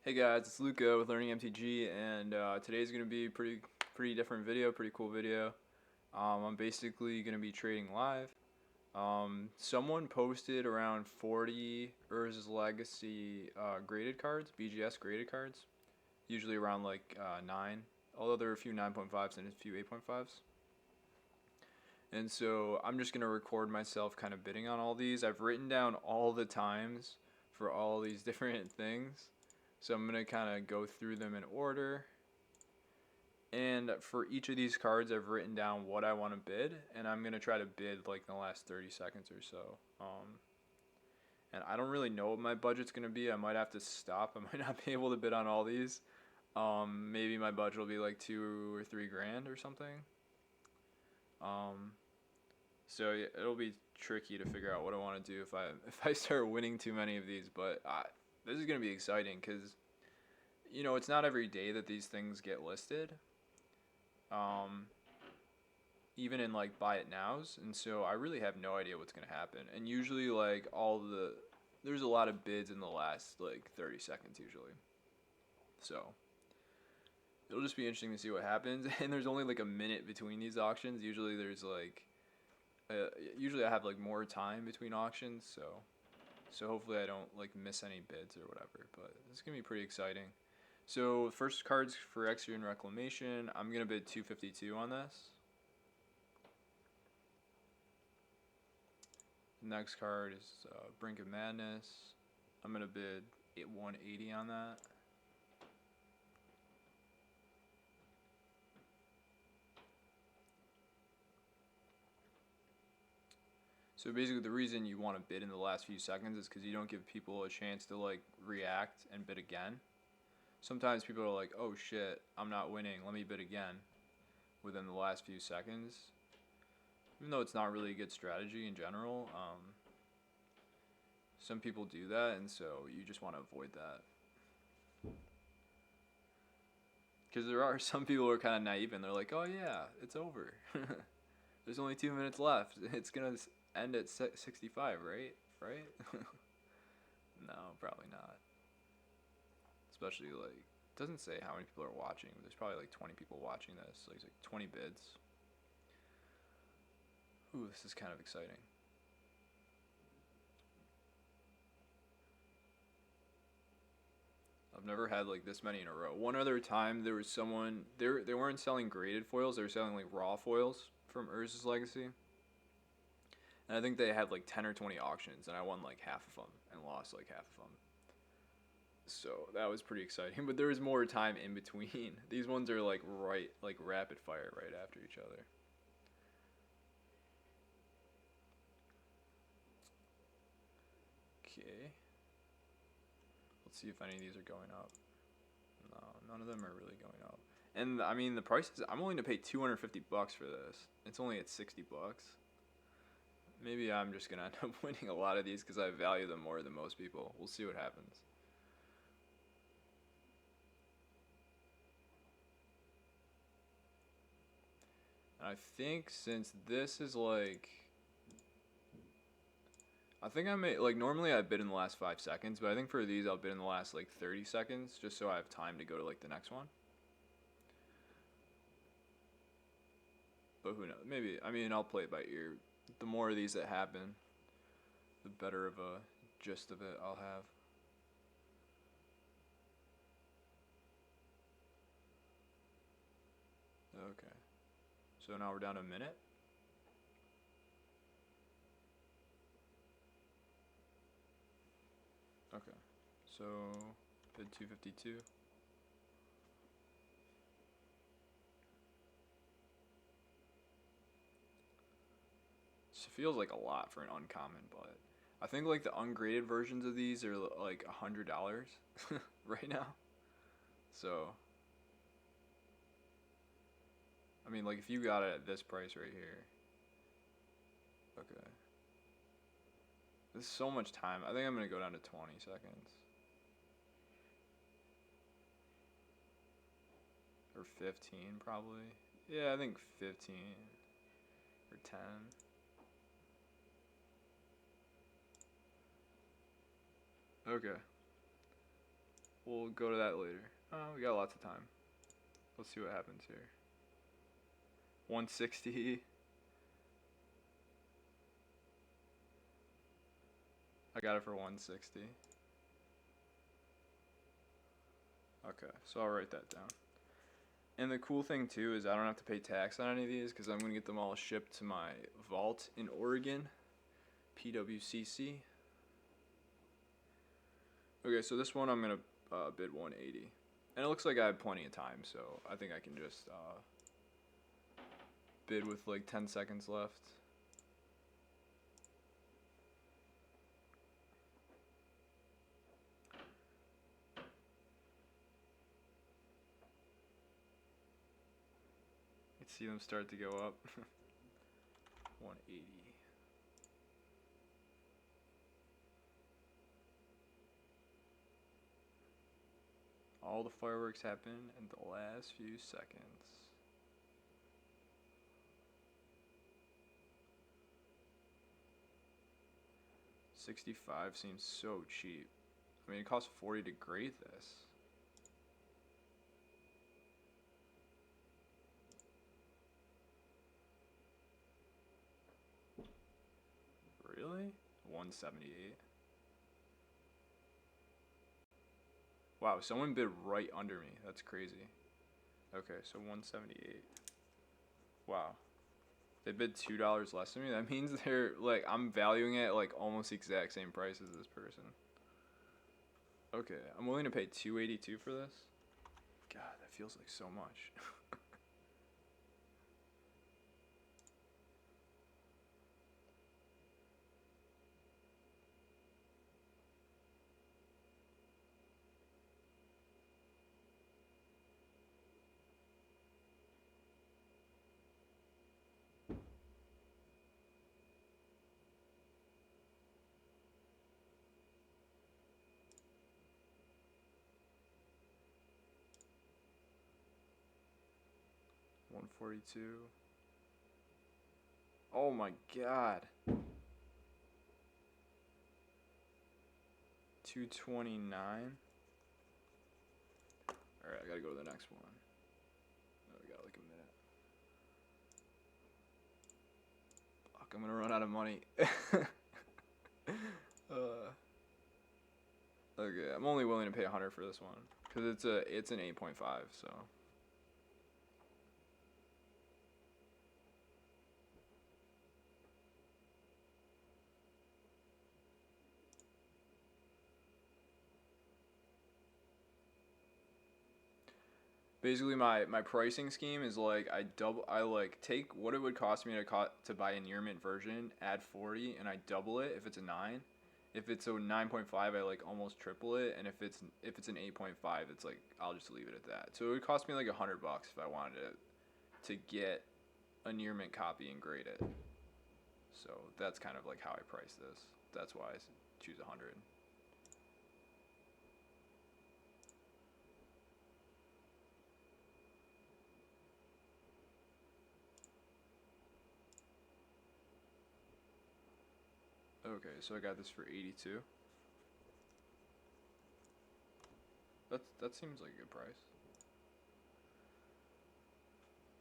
Hey guys, it's Luca with Learning MTG, and today's gonna be pretty different video, pretty cool video. I'm basically gonna be trading live. Someone posted around 40 Urza's Legacy graded cards, BGS graded cards, usually around like 9, although there are a few 9.5s and a few 8.5s. And so I'm just gonna record myself kind of bidding on all these. I've written down all the times for all these different things. So I'm going to kind of go through them in order. And for each of these cards, I've written down what I want to bid. And I'm going to try to bid like in the last 30 seconds or so. And I don't really know what my budget's going to be. I might have to stop. I might not be able to bid on all these. Maybe my budget will be like 2 or 3 grand or something. So yeah, it'll be tricky to figure out what I want to do if I start winning too many of these. But this is going to be exciting because, you know, it's not every day that these things get listed. Even in like buy it nows, and so I really have no idea what's going to happen. And usually like there's a lot of bids in the last like 30 seconds usually. So it'll just be interesting to see what happens. And there's only like a minute between these auctions. Usually there's like usually I have like more time between auctions, so hopefully I don't like miss any bids or whatever. But it's gonna be pretty exciting. So first cards for Extra and Reclamation, I'm gonna bid 252 on this. Next card is Brink of Madness. I'm gonna bid 180 on that. So basically the reason you want to bid in the last few seconds is because you don't give people a chance to like react and bid again. Sometimes people are like, oh shit, I'm not winning, let me bid again within the last few seconds. Even though it's not really a good strategy in general, some people do that, and so you just want to avoid that. Because there are some people who are kind of naive and they're like, oh yeah, it's over. There's only 2 minutes left. It's going to end at 65, right? Right? No, probably not. Especially like, it doesn't say how many people are watching. There's probably like 20 people watching this. So it's like 20 bids. Ooh, this is kind of exciting. I've never had like this many in a row. One other time there was someone, they weren't selling graded foils, they were selling like raw foils from Urza's Legacy. And I think they had like 10 or 20 auctions, and I won like half of them and lost like half of them. So that was pretty exciting, but there was more time in between. These ones are like rapid fire right after each other. Okay. Let's see if any of these are going up. No, none of them are really going up. And I mean the prices, I'm willing to pay 250 bucks for this. It's only at 60 bucks. Maybe I'm just gonna end up winning a lot of these because I value them more than most people. We'll see what happens. And I think since this is like, I think I may, like normally I bid in the last 5 seconds, but I think for these I'll bid in the last like 30 seconds just so I have time to go to like the next one. But who knows? Maybe, I mean, I'll play it by ear. The more of these that happen, the better of a gist of it I'll have. Okay. So now we're down to a minute. Okay. So bid 252. This feels like a lot for an uncommon, but I think like the ungraded versions of these are like $100 right now. So I mean, like if you got it at this price right here. Okay. This is so much time. I think I'm gonna go down to 20 seconds. Or 15 probably. Yeah, I think 15 or 10. Okay. we'll go to that later. We got lots of time. Let's see what happens here. 160. I got it for 160. Okay, so I'll write that down. And the cool thing too is I don't have to pay tax on any of these because I'm going to get them all shipped to my vault in Oregon, PWCC. Okay, so this one I'm going to bid 180. And it looks like I have plenty of time, so I think I can just bid with like 10 seconds left. See them start to go up. 180. All the fireworks happen in the last few seconds. $65 seems so cheap. I mean, it costs $40 to grade this. Really? 178. Wow, someone bid right under me. That's crazy. Okay, so 178. Wow. They bid $2 less than me. That means they're like, I'm valuing it like almost the exact same price as this person. Okay, I'm willing to pay $282 for this. God, that feels like so much. $142. Oh my god. $229. Alright, I gotta go to the next one. Oh, we got like a minute. Fuck, I'm gonna run out of money. Okay, I'm only willing to pay 100 for this one. Cause it's an 8.5, so. Basically, my pricing scheme is like I like take what it would cost me to buy a near mint version, add 40, and I double it if it's a 9. If it's a 9.5, I like almost triple it, and if it's an 8.5, it's like I'll just leave it at that. So it would cost me like $100 if I wanted to get a near mint copy and grade it. So that's kind of like how I price this. That's why I choose 100. Okay, so I got this for 82. That seems like a good price.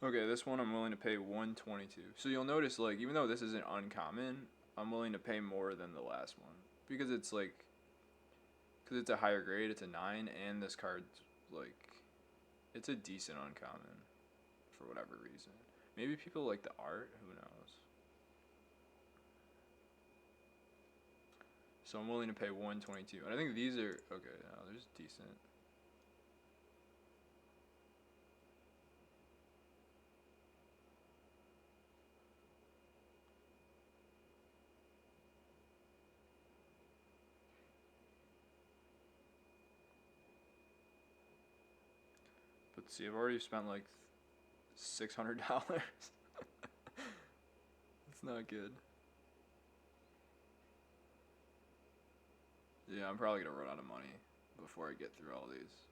Okay, this one I'm willing to pay 122. So you'll notice, like, even though this isn't uncommon, I'm willing to pay more than the last one because it's like, because it's a higher grade, it's a 9, and this card's like, it's a decent uncommon for whatever reason. Maybe people like the art, who knows. So I'm willing to pay 122, and I think these are okay. No, they're just decent. But see, I've already spent like $600. It's not good. Yeah, I'm probably gonna run out of money before I get through all these.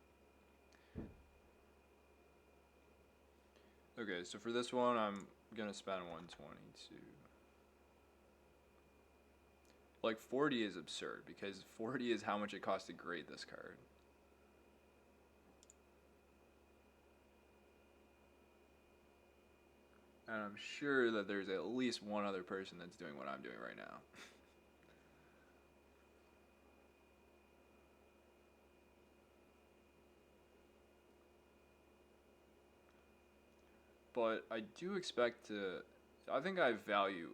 Okay, so for this one, I'm gonna spend 122. Like 40 is absurd because 40 is how much it costs to grade this card. And I'm sure that there's at least one other person that's doing what I'm doing right now. But I do expect to. I think I value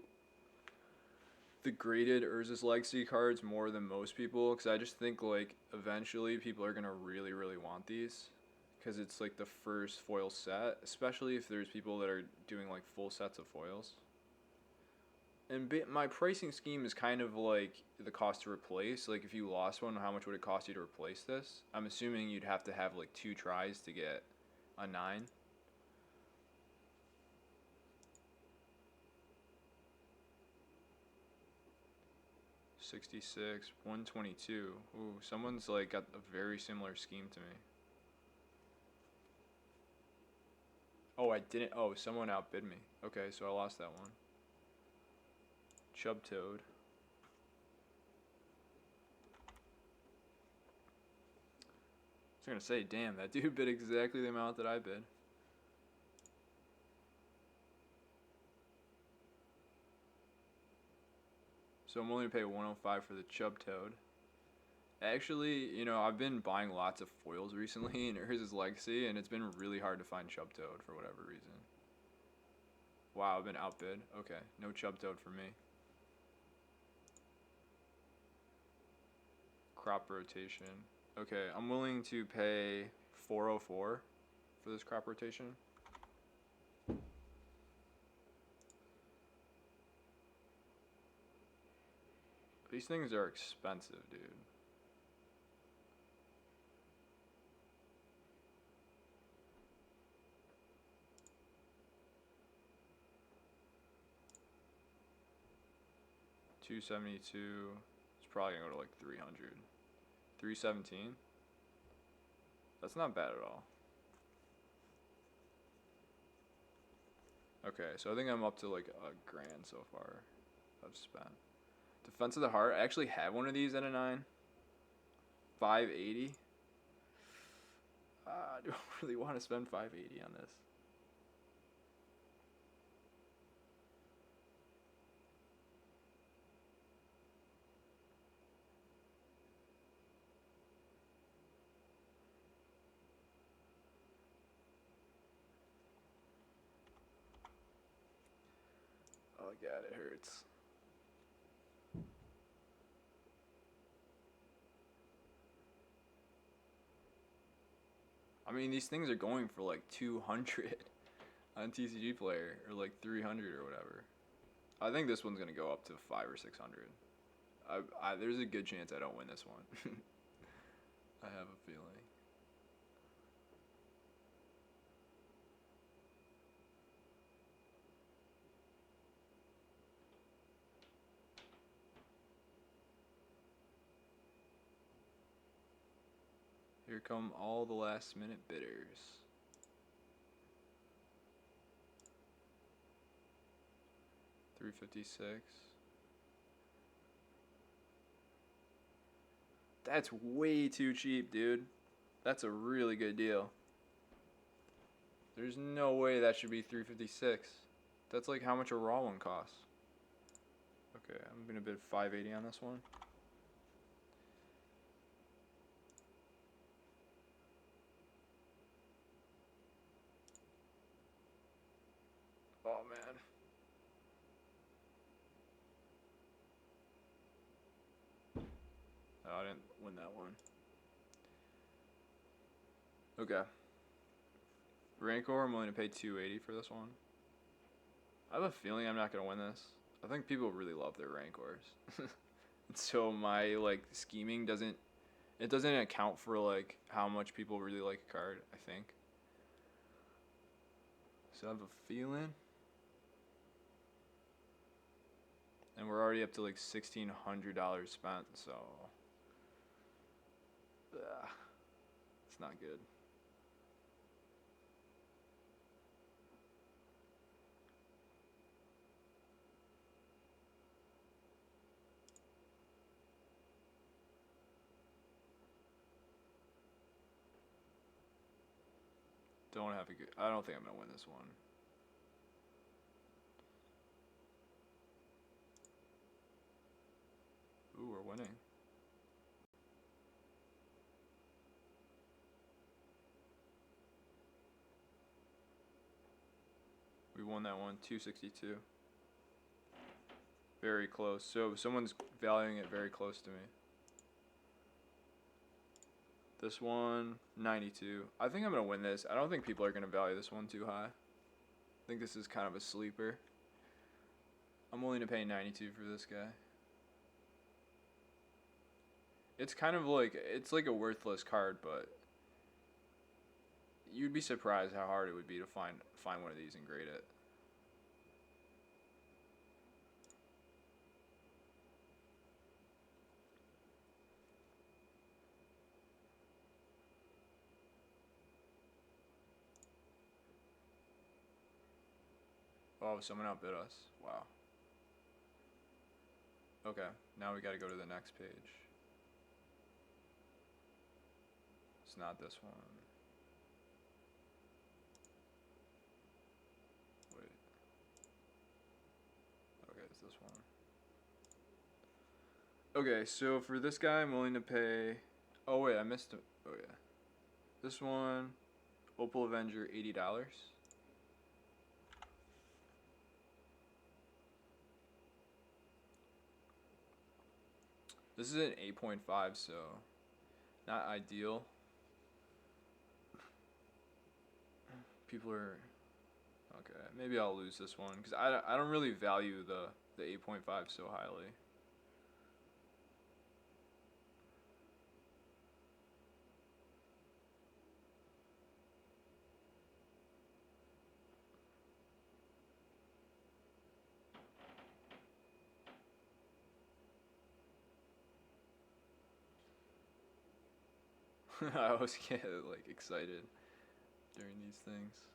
the graded Urza's Legacy cards more than most people because I just think like eventually people are gonna really really want these because it's like the first foil set, especially if there's people that are doing like full sets of foils. And my pricing scheme is kind of like the cost to replace. Like if you lost one, how much would it cost you to replace this? I'm assuming you'd have to have like 2 tries to get a 9. 66, 122. Ooh, someone's like got a very similar scheme to me. Oh, I didn't. Oh, someone outbid me. Okay, so I lost that one. Chub Toad. I was gonna say, damn, that dude bid exactly the amount that I bid. So I'm willing to pay 105 for the Chub Toad. Actually, I've been buying lots of foils recently in Urza's Legacy, and it's been really hard to find Chub Toad for whatever reason. Wow, I've been outbid. Okay, no Chub Toad for me. Crop rotation. Okay, I'm willing to pay 404 for this crop rotation. These things are expensive, dude. $272. It's probably gonna go to like 300. 317. That's not bad at all. Okay, so I think I'm up to like $1,000 so far. I've spent. Defense of the Heart. I actually have one of these at a 9. 580. I don't really want to spend 580 on this. Oh god, it hurts. I mean, these things are going for like 200 on TCG Player, or like 300 or whatever. I think this one's gonna go up to 500 or 600. There's a good chance I don't win this one. I have a feeling. Here come all the last minute bidders. $356. That's way too cheap, dude. That's a really good deal. There's no way that should be $356. That's like how much a raw one costs. Okay, I'm gonna bid 580 on this one. Oh man. Oh, I didn't win that one. Okay. Rancor, I'm willing to pay 280 for this one. I have a feeling I'm not gonna win this. I think people really love their Rancors. So my like scheming doesn't account for like how much people really like a card, I think. So I have a feeling. And we're already up to like $1,600 spent, so it's not good. I don't think I'm gonna win this one. Ooh, we're winning. We won that one, 262. Very close. So someone's valuing it very close to me. This one, 92. I think I'm going to win this. I don't think people are going to value this one too high. I think this is kind of a sleeper. I'm willing to pay 92 for this guy. It's kind of like, it's like a worthless card, but you'd be surprised how hard it would be to find one of these and grade it. Oh, someone outbid us. Wow. Okay, now we gotta go to the next page. It's not this one. Wait. Okay, it's this one. Okay, so for this guy, I'm willing to pay... Oh, wait, I missed... Oh, yeah. This one, Opal Avenger, $80. This is an 8.5, so not ideal. People are... Okay, maybe I'll lose this one, because I don't really value the 8.5 so highly. I always get like excited during these things.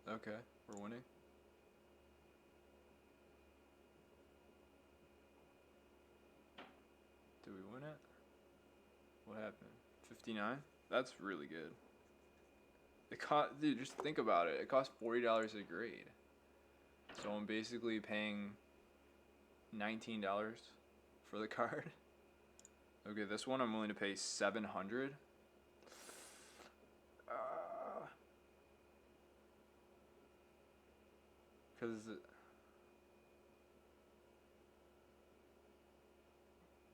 Okay, we're winning. Did we win it? What happened? 59? That's really good. It cost, dude, just think about it. It cost $40 a grade. So I'm basically paying $19 for the card. Okay, this one I'm willing to pay $700. Because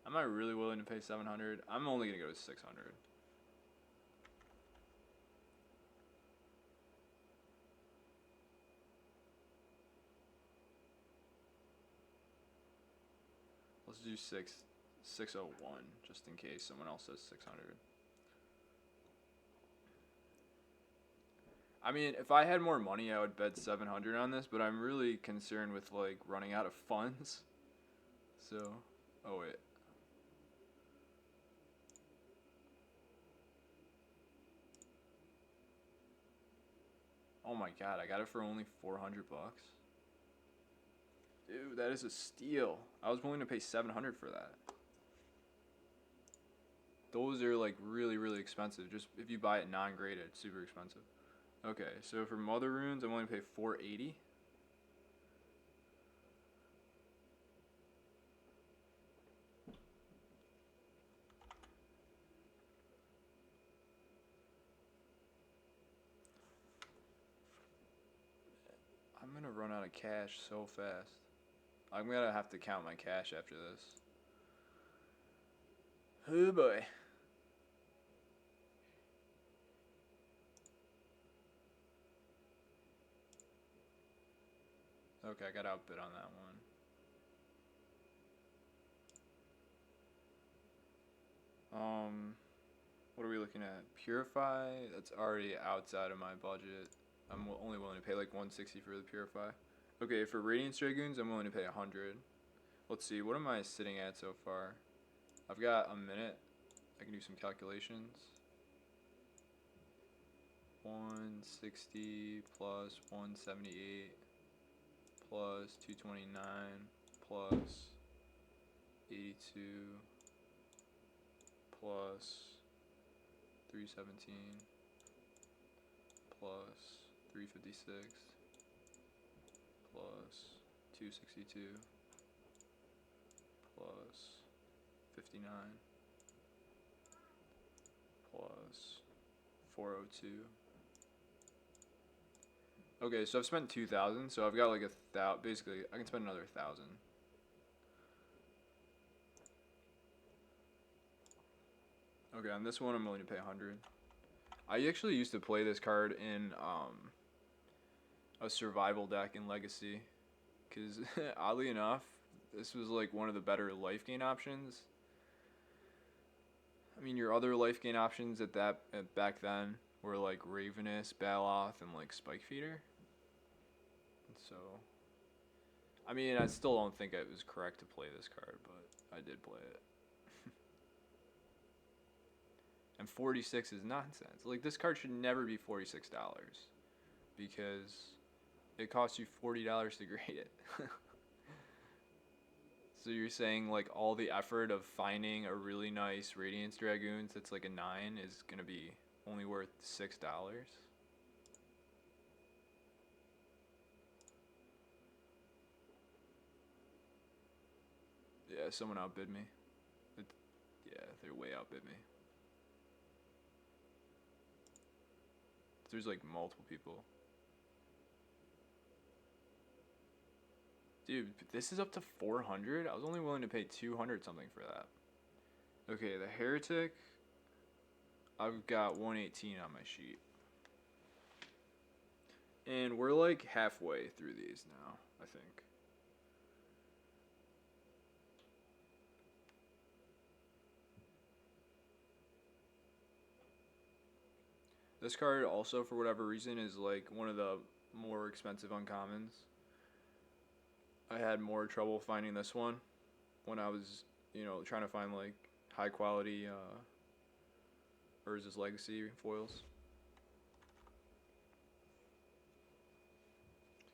am I really willing to pay $700? I'm only gonna go to $600. Let's do 601 just in case someone else says 600. I mean, if I had more money, I would bet 700 on this, but I'm really concerned with like running out of funds. So, oh wait. Oh my god, I got it for only 400 bucks. Dude, that is a steal. I was willing to pay 700 for that. Those are like really, really expensive. Just if you buy it non-graded, super expensive. Okay, so for Mother Runes, I'm willing to pay 480. I'm gonna run out of cash so fast. I'm gonna have to count my cash after this. Oh boy. Okay, I got outbid on that one. What are we looking at? Purify? That's already outside of my budget. I'm only willing to pay like 160 for the Purify. Okay, for Radiance Dragoons, I'm willing to pay 100. Let's see, what am I sitting at so far? I've got a minute. I can do some calculations. 160 plus 178 plus 229 plus 82 plus 317 plus 356 plus 262 plus 59 plus 402. Okay, so I've spent 2,000, so I've got like basically I can spend another 1,000. Okay, on this one I'm willing to pay 100. I actually used to play this card in a survival deck in Legacy, because oddly enough, this was like one of the better life gain options. I mean, your other life gain options back then were like Ravenous, Baloth, and like Spike Feeder. So, I mean, I still don't think it was correct to play this card, but I did play it. And 46 is nonsense. Like, this card should never be $46 because it costs you $40 to grade it. So you're saying like all the effort of finding a really nice Radiance Dragoons that's like a 9 is gonna be only worth $6? Yeah, someone outbid me. Yeah, they way outbid me. There's like multiple people. Dude, this is up to 400? I was only willing to pay 200 something for that. Okay, the Heretic, I've got 118 on my sheet. And we're like halfway through these now, I think. This card also, for whatever reason, is like one of the more expensive uncommons. I had more trouble finding this one when I was, trying to find like high quality Urza's Legacy foils.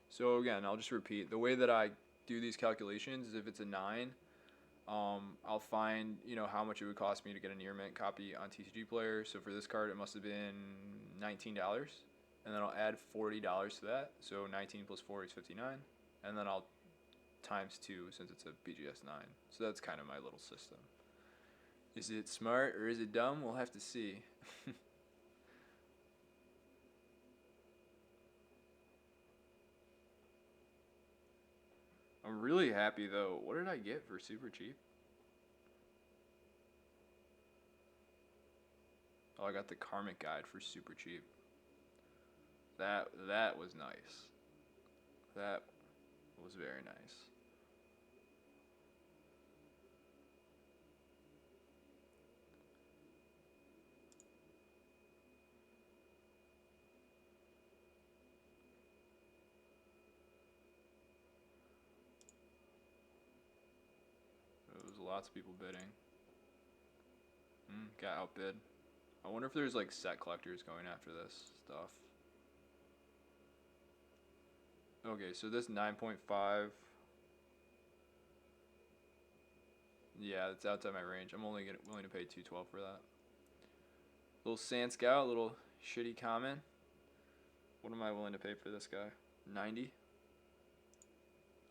So again, I'll just repeat. The way that I do these calculations is if it's a 9, I'll find, how much it would cost me to get a near mint copy on TCG Player. So for this card, it must have been $19. And then I'll add $40 to that. So 19 plus 4 is 59. And then I'll times 2 since it's a BGS 9. So that's kind of my little system. Is it smart or is it dumb? We'll have to see. I'm really happy though. What did I get for super cheap? Oh, I got the Karmic Guide for super cheap. That was nice. That was very nice. There was lots of people bidding. Got outbid. I wonder if there's like set collectors going after this stuff. Okay, so this 9.5. Yeah, it's outside my range. I'm only willing to pay $212 for that. Little Sand Scout, little shitty common. What am I willing to pay for this guy? 90?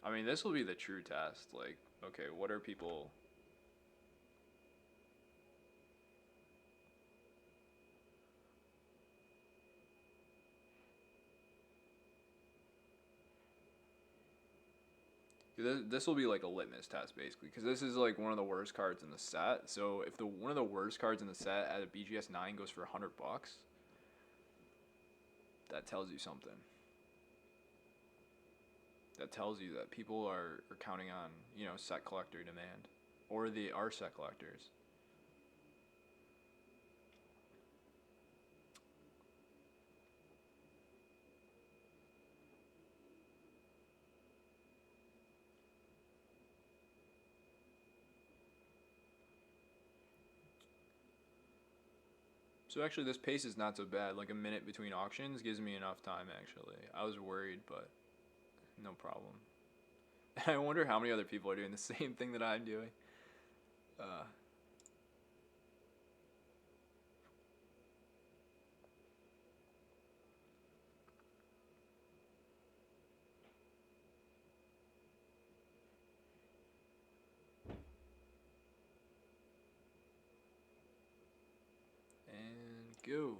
I mean, this will be the true test. Like, okay, what are people... This will be like a litmus test, basically, because this is like one of the worst cards in the set. So if one of the worst cards in the set at a BGS 9 goes for $100, that tells you something. That tells you that people are counting on, set collector demand, or they are set collectors. So actually this pace is not so bad. Like a minute between auctions gives me enough time actually. I was worried, but no problem. I wonder how many other people are doing the same thing that I'm doing. go.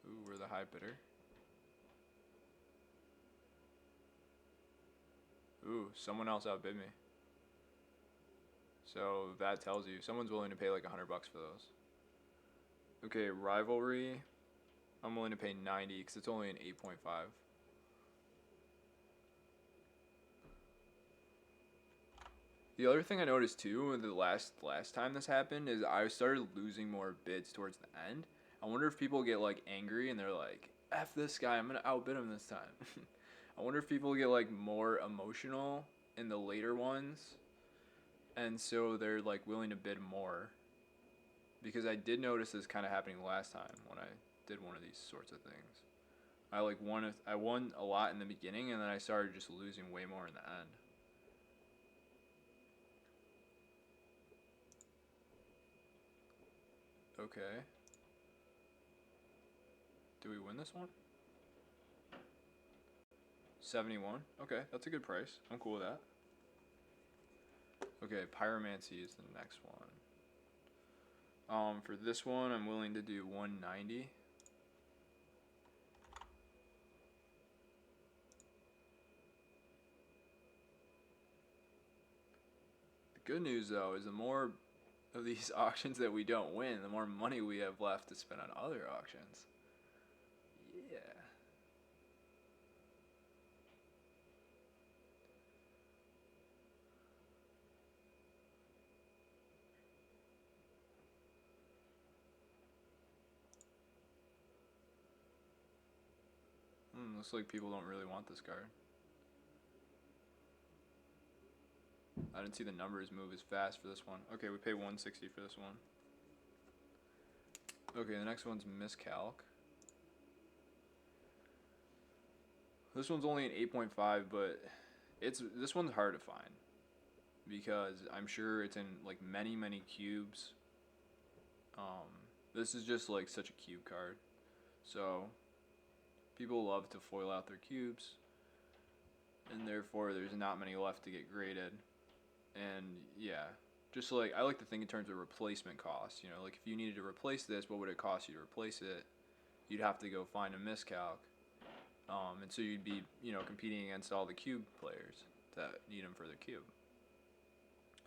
Ooh, we're the high bidder. Ooh, someone else outbid me. So that tells you someone's willing to pay like $100 for those. Okay, rivalry. I'm willing to pay 90 because it's only an 8.5. The other thing I noticed too, the last time this happened, is I started losing more bids towards the end. I wonder if people get like angry and they're like, "F this guy, I'm gonna outbid him this time." I wonder if people get like more emotional in the later ones, and so they're like willing to bid more. Because I did notice this kind of happening last time when I did one of these sorts of things. I won a lot in the beginning, and then I started just losing way more in the end. Okay. Do we win this one? 71. Okay, that's a good price. I'm cool with that. Okay, pyromancy is the next one. For this one, I'm willing to do 190. The good news though is the more of these auctions that we don't win, the more money we have left to spend on other auctions. Yeah. Looks like people don't really want this card. I didn't see the numbers move as fast for this one. Okay, we pay 160 for this one. Okay, the next one's miscalc. This one's only an 8.5, but this one's hard to find because I'm sure it's in like many cubes. This is just like such a cube card, so people love to foil out their cubes, and therefore there's not many left to get graded. And yeah, just like I like to think in terms of replacement costs. You know, like if you needed to replace this, what would it cost you to replace it? You'd have to go find a miscalc, and so you'd be, you know, competing against all the cube players that need them for their cube.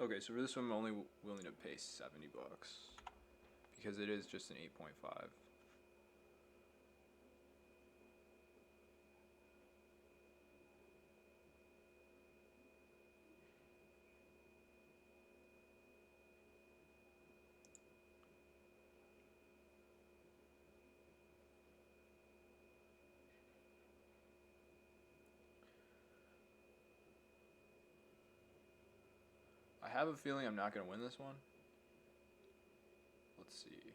Okay, so for this one, I'm only willing to pay $70 because it is just an 8.5. I have a feeling I'm not going to win this one. Let's see.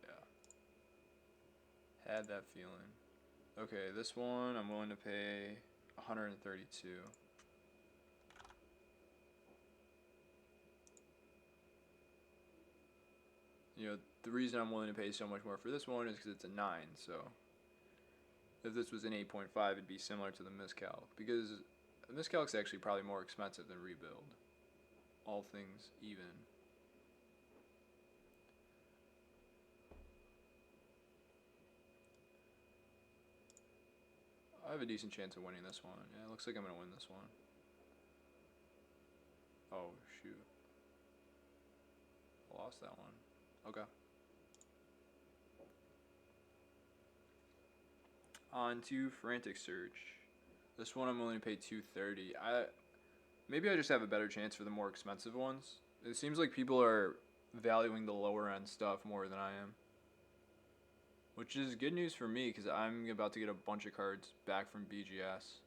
Yeah. Had that feeling. Okay, this one I'm willing to pay 132. You know, the reason I'm willing to pay so much more for this one is because it's a 9, so if this was an 8.5, it'd be similar to the miscalc, because the miscalc's actually probably more expensive than rebuild, all things even. I have a decent chance of winning this one. Yeah, it looks like I'm going to win this one. Oh, shoot. I lost that one. Okay. On to Frantic Search. This one I'm willing to pay $230. Maybe I just have a better chance for the more expensive ones. It seems like people are valuing the lower end stuff more than I am, which is good news for me because I'm about to get a bunch of cards back from BGS,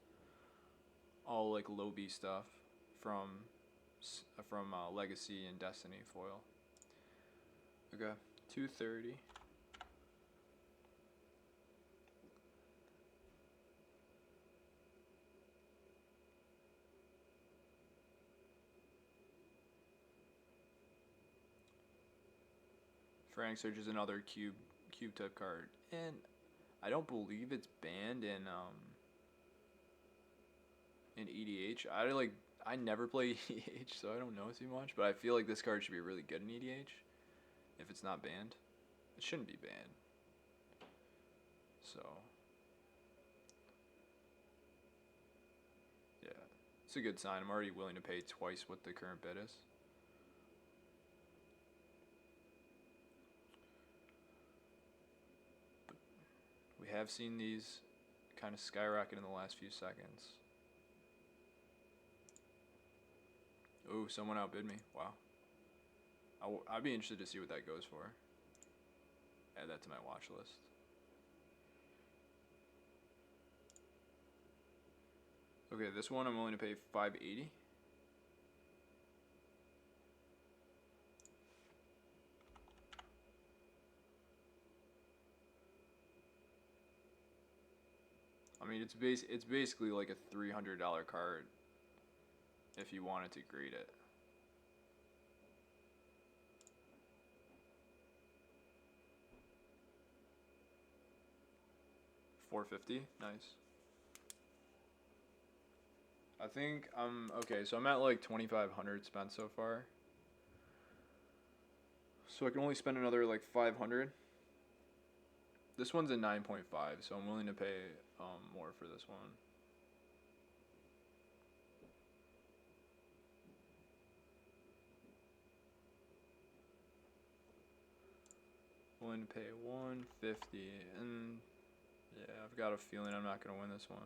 all like low B stuff from Legacy and Destiny foil. Okay, 230. Frantic Search is another cube type card, and I don't believe it's banned in EDH. I never play EDH, so I don't know too much, but I feel like this card should be really good in EDH if it's not banned. It shouldn't be banned. So, yeah, it's a good sign. I'm already willing to pay twice what the current bid is. But we have seen these kind of skyrocket in the last few seconds. Ooh, someone outbid me. Wow. I'd be interested to see what that goes for. Add that to my watch list. Okay, this one I'm willing to pay $580. I mean, it's basically like a $300 card if you wanted to grade it. $450, nice. I think okay, so I'm at like 2,500 spent so far. So I can only spend another like 500. This one's a 9.5, so I'm willing to pay more for this one. Willing to pay 150, and yeah, I've got a feeling I'm not gonna win this one.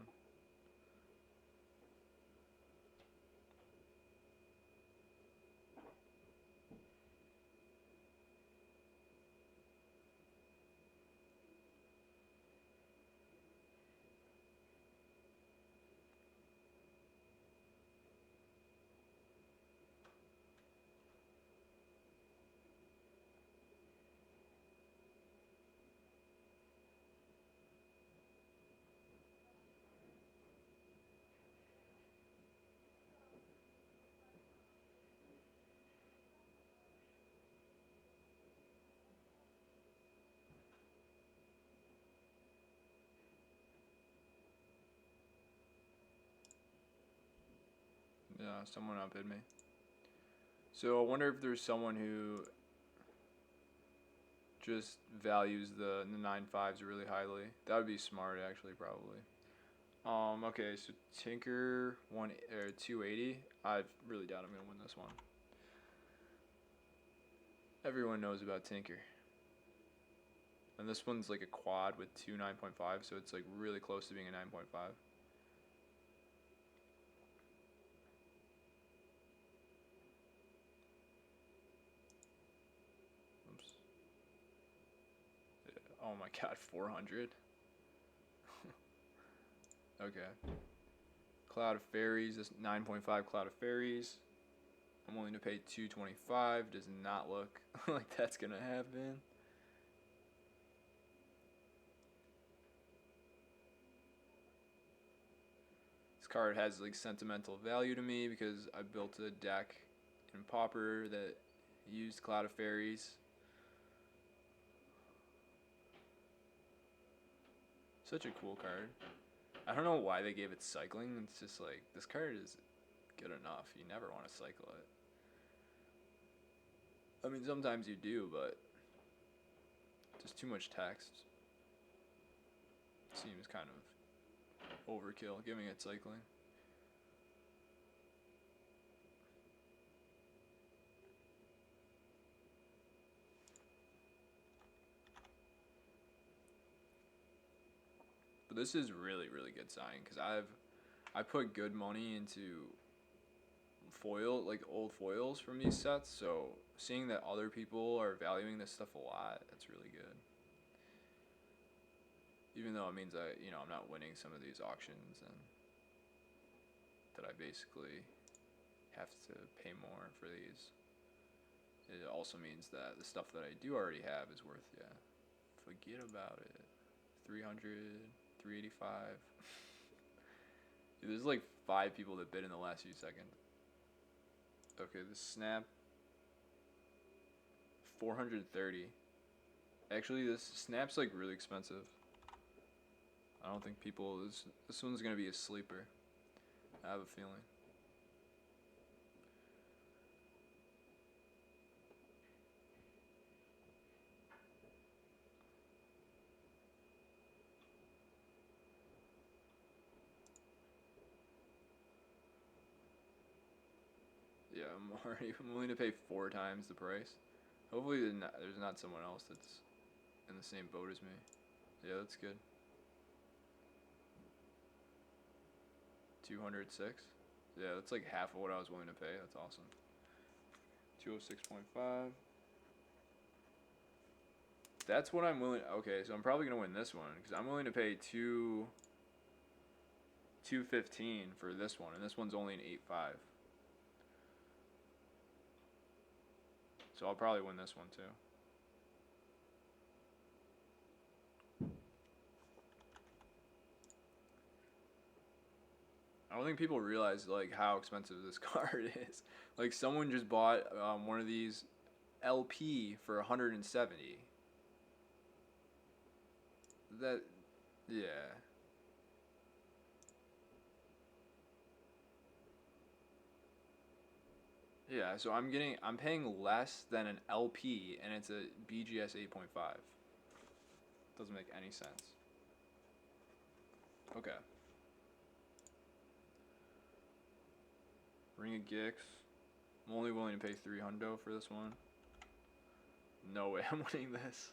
Yeah, someone outbid me. So I wonder if there's someone who just values the 9.5s really highly. That would be smart, actually, probably. Okay, so Tinker 280. I really doubt I'm gonna win this one. Everyone knows about Tinker. And this one's like a quad with two 9.5, so it's like really close to being a 9.5. Oops. Yeah. Oh my god, 400. Okay. Cloud of Fairies, this 9.5 Cloud of Fairies. I'm willing to pay 225. Does not look like that's gonna happen. This card has like sentimental value to me because I built a deck in Pauper that used Cloud of Fairies. Such a cool card. I don't know why they gave it cycling. It's just like, this card is good enough. You never want to cycle it. I mean, sometimes you do, but just too much text seems kind of overkill, giving it cycling. But this is really, really good sign because I put good money into foil, like old foils from these sets, so seeing that other people are valuing this stuff a lot, that's really good. Even though it means I'm not winning some of these auctions and that I basically have to pay more for these. It also means that the stuff that I do already have is worth, yeah, forget about it. 300, 385. There's like 5 people that bid in the last few seconds. Okay, the snap 430. Actually, this snap's like really expensive. I don't think people this one's gonna be a sleeper. I have a feeling. I'm willing to pay 4 times the price. Hopefully there's not someone else that's in the same boat as me. Yeah, that's good. 206. Yeah, that's like half of what I was willing to pay. That's awesome. 206.5. That's what I'm willing. Okay, so I'm probably gonna win this one because I'm willing to pay 215 for this one, and this one's only an 8.5. So I'll probably win this one too. I don't think people realize like how expensive this card is. Like someone just bought one of these LP for 170. That, yeah. Yeah, so I'm paying less than an LP, and it's a BGS 8.5. Doesn't make any sense. Okay. Ring of Gix. I'm only willing to pay 300 for this one. No way I'm winning this.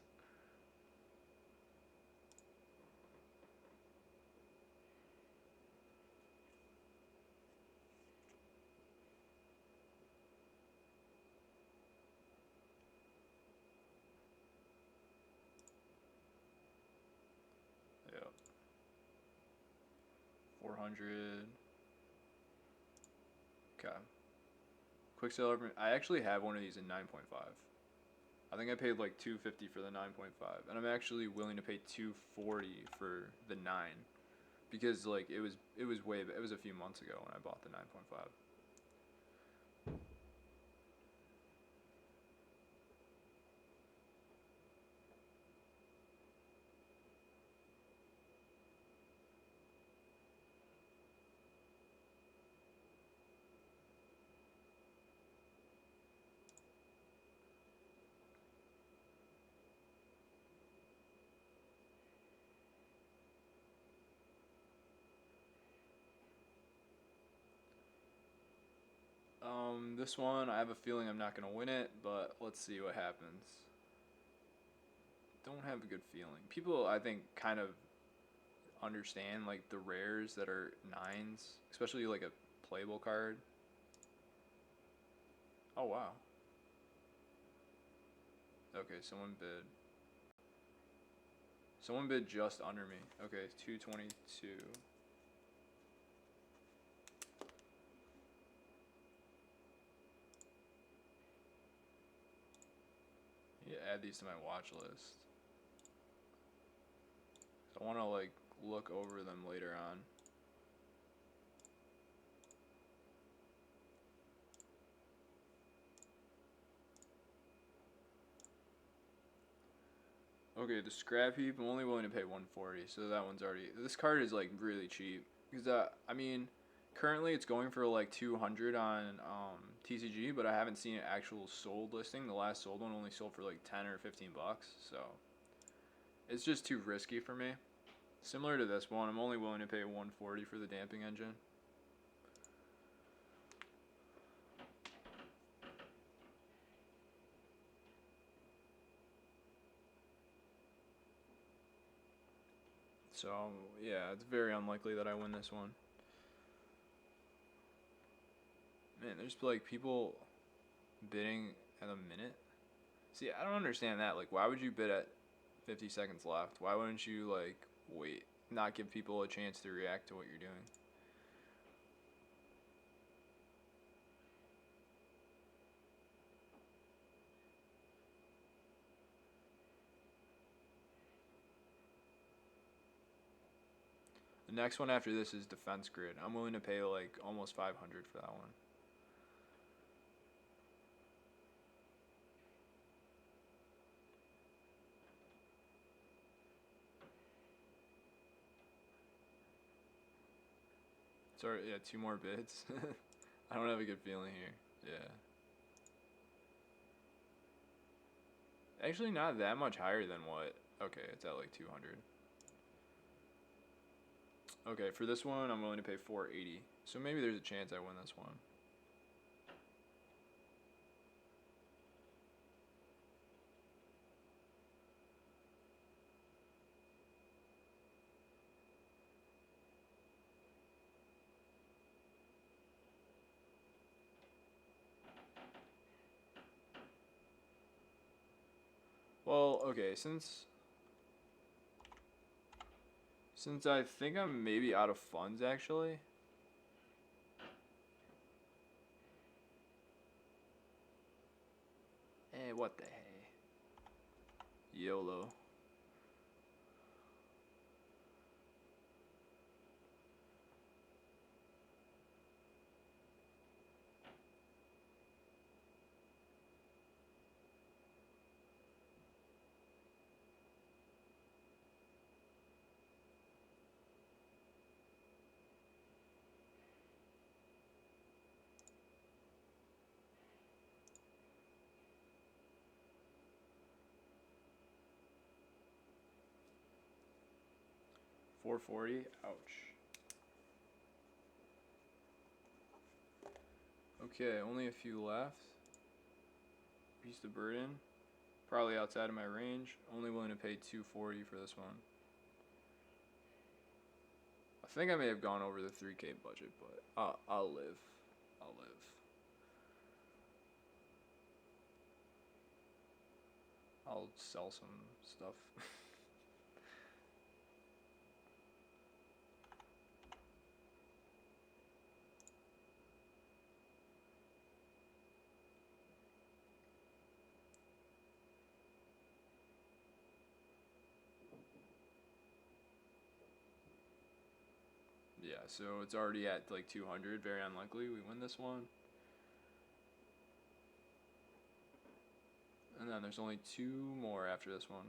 Yep. 400. Okay. Quicksilver. I actually have one of these in 9.5. I think I paid like 250 for the 9.5, and I'm actually willing to pay 240 for the 9, because like it was a few months ago when I bought the 9.5. This one, I have a feeling I'm not gonna win it, but let's see what happens. Don't have a good feeling. People, I think, kind of understand like the rares that are 9s, especially like a playable card. Oh wow. Okay, someone bid. Someone bid just under me. Okay, 222. Yeah, add these to my watch list. I want to like look over them later on. Okay, the scrap heap, I'm only willing to pay 140, so that one's already. This card is like really cheap because I mean, currently it's going for like 200 on TCG, but I haven't seen an actual sold listing. The last sold one only sold for like 10 or 15 bucks, so it's just too risky for me. Similar to this one, I'm only willing to pay 140 for the damping engine. So, yeah, it's very unlikely that I win this one. Man, there's like people bidding at a minute. See, I don't understand that. Like, why would you bid at 50 seconds left? Why wouldn't you, like, wait, not give people a chance to react to what you're doing? The next one after this is Defense Grid. I'm willing to pay, like, almost 500 for that one. Sorry, yeah, 2 more bids. I don't have a good feeling here. Yeah. Actually, not that much higher than what. Okay, it's at like 200. Okay, for this one, I'm willing to pay 480. So maybe there's a chance I win this one. Well, okay, since I think I'm maybe out of funds actually. Eh, what the hey? YOLO. $440. Ouch. Okay, only a few left. Beast of Burden. Probably outside of my range. Only willing to pay $240 for this one. I think I may have gone over the 3K budget, but I'll live. I'll live. I'll sell some stuff. Yeah, so it's already at like 200. Very unlikely we win this one. And then there's only 2 more after this one.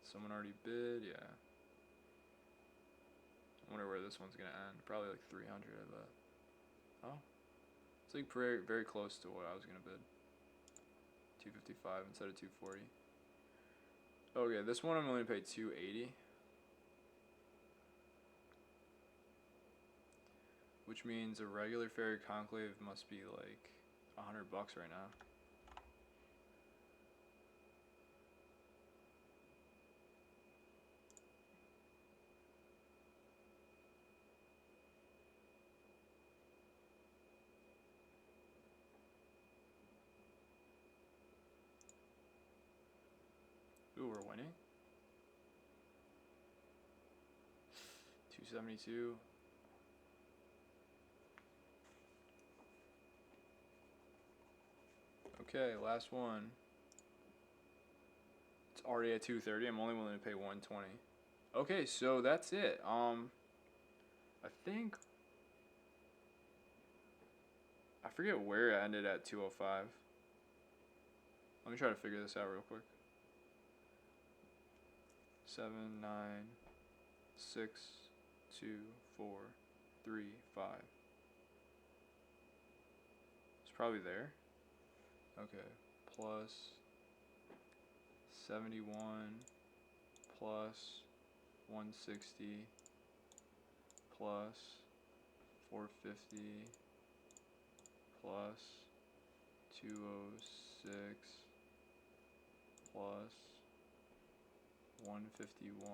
Someone already bid, yeah. I wonder where this one's gonna end. Probably like 300, I bet. Oh, it's like very, very close to what I was gonna bid. 255 instead of 240. Okay, this one I'm only paid 280. Which means a regular fairy conclave must be like $100 right now. Ooh, we're winning. 272. Okay, last one. It's already at 230. I'm only willing to pay 120. Okay, so that's it. I think I forget where it ended at 205. Let me try to figure this out real quick. 7, 9, 6, 2, 4, 3, 5. It's probably there. Okay, plus 71 plus 160 plus 450 plus 206 plus 151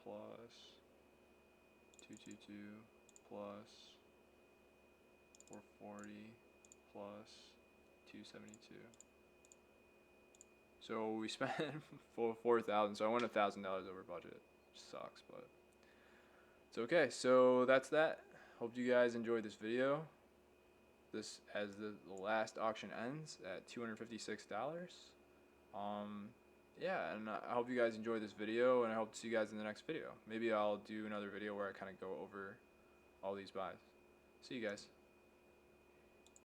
plus 222 plus 440 plus 272. So we spent 4,000. So I went $1,000 over budget. Sucks, but it's okay. So that's that. Hope you guys enjoyed this video. This as the last auction ends at $256. Yeah, and I hope you guys enjoyed this video, and I hope to see you guys in the next video. Maybe I'll do another video where I kind of go over all these buys. See you guys.